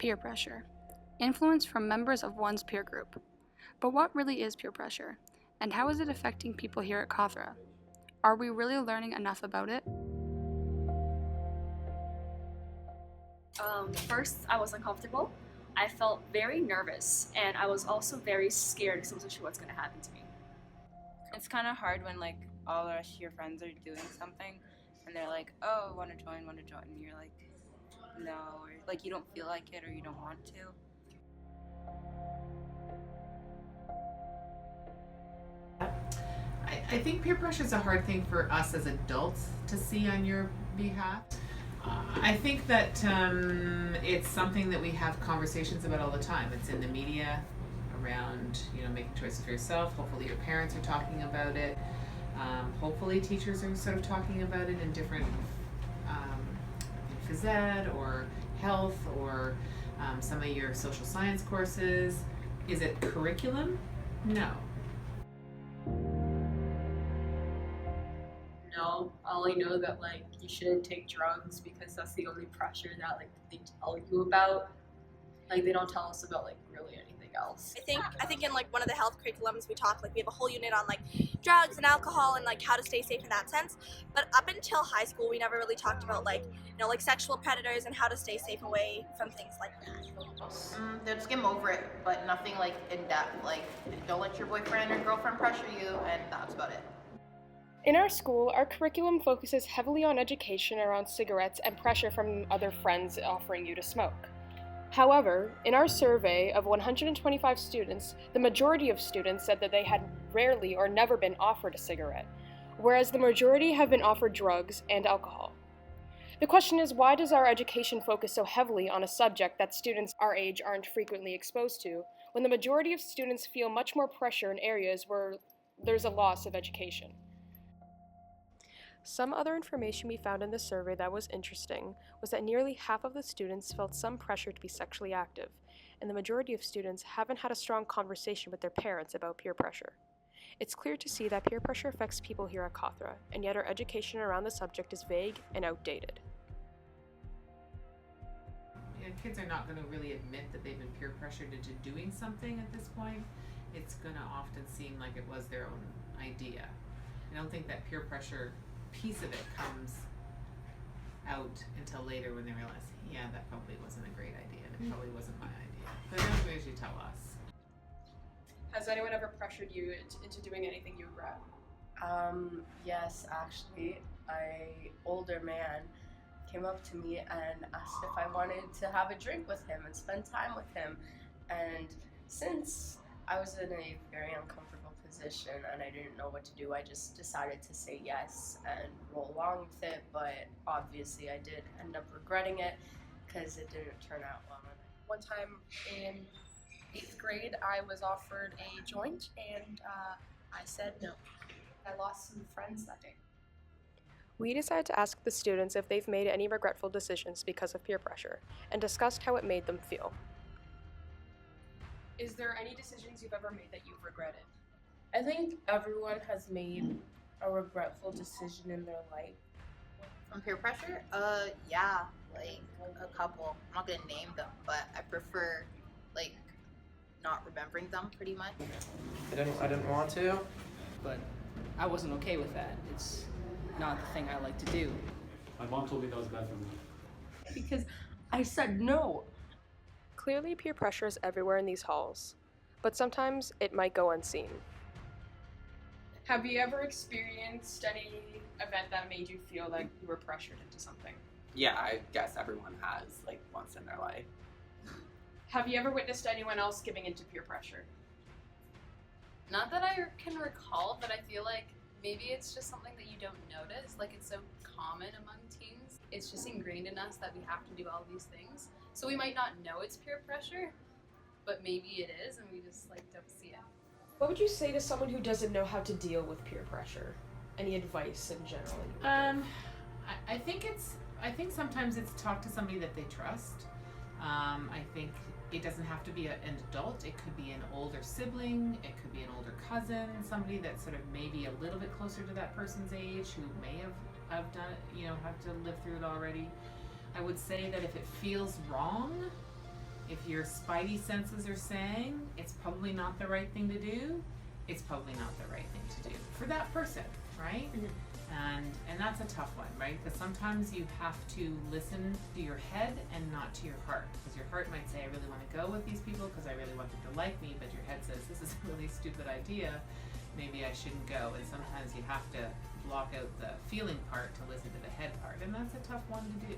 Peer pressure. Influence from members of one's peer group. But what really is peer pressure? And how is it affecting people here at Cawthra? Are we really learning enough about it? First, I was uncomfortable. I felt very nervous, and I was also very scared because I wasn't sure what's going to happen to me. It's kind of hard when like all the rest of your friends are doing something and they're like, oh, want to join, and you're like, no, or like you don't feel like it or you don't want to. I think peer pressure is a hard thing for us as adults to see on your behalf. I think that it's something that we have conversations about all the time. It's in the media around, making choices for yourself. Hopefully your parents are talking about it. Hopefully teachers are sort of talking about it in different, in phys ed or health or some of your social science courses. Is it curriculum? No. No, I only know that you shouldn't take drugs because that's the only pressure that they tell you about. They don't tell us about really anything else. I think in one of the health curriculums we talk we have a whole unit on drugs and alcohol and how to stay safe in that sense. But up until high school we never really talked about sexual predators and how to stay safe away from things like that. They'll skim over it, but nothing in depth. Don't let your boyfriend or girlfriend pressure you, and that's about it. In our school, our curriculum focuses heavily on education around cigarettes and pressure from other friends offering you to smoke. However, in our survey of 125 students, the majority of students said that they had rarely or never been offered a cigarette, whereas the majority have been offered drugs and alcohol. The question is, why does our education focus so heavily on a subject that students our age aren't frequently exposed to, when the majority of students feel much more pressure in areas where there's a loss of education? Some other information we found in the survey that was interesting was that nearly half of the students felt some pressure to be sexually active, and the majority of students haven't had a strong conversation with their parents about peer pressure. It's clear to see that peer pressure affects people here at Cawthra, and yet our education around the subject is vague and outdated. Kids are not going to really admit that they've been peer pressured into doing something at this point. It's going to often seem like it was their own idea. I don't think that peer pressure piece of it comes out until later when they realize, yeah, that probably wasn't a great idea and it probably wasn't my idea. But they don't usually tell us. Has anyone ever pressured you into doing anything you regret? Yes, actually, an older man came up to me and asked if I wanted to have a drink with him and spend time with him. And since I was in a very uncomfortable position and I didn't know what to do, I just decided to say yes and roll along with it. But obviously I did end up regretting it because it didn't turn out well. One time in 8th grade, I was offered a joint and I said no. I lost some friends that day. We decided to ask the students if they've made any regretful decisions because of peer pressure, and discussed how it made them feel. Is there any decisions you've ever made that you've regretted? I think everyone has made a regretful decision in their life. From peer pressure? Yeah, a couple. I'm not gonna name them, but I prefer not remembering them pretty much. I didn't want to, but I wasn't okay with that. It's not the thing I like to do. My mom told me that was bad for me. Because I said no. Clearly, peer pressure is everywhere in these halls, but sometimes it might go unseen. Have you ever experienced any event that made you feel like you were pressured into something? Yeah, I guess everyone has, once in their life. Have you ever witnessed anyone else giving into peer pressure? Not that I can recall, but I feel like maybe it's just something that you don't notice. It's so common among teens. It's just ingrained in us that we have to do all these things. So we might not know it's peer pressure, but maybe it is, and we just don't see it. What would you say to someone who doesn't know how to deal with peer pressure? Any advice in general? I think sometimes it's talk to somebody that they trust. I think it doesn't have to be an adult. It could be an older sibling. It could be an older cousin. Somebody that's sort of maybe a little bit closer to that person's age who may have done it, have to live through it already. I would say that if it feels wrong, If your spidey senses are saying it's probably not the right thing to do, it's probably not the right thing to do for that person, right? And that's a tough one, right? Because sometimes you have to listen to your head and not to your heart. Because your heart might say, I really want to go with these people because I really want them to like me, but your head says, this is a really stupid idea. Maybe I shouldn't go. And sometimes you have to block out the feeling part to listen to the head part. And that's a tough one to do.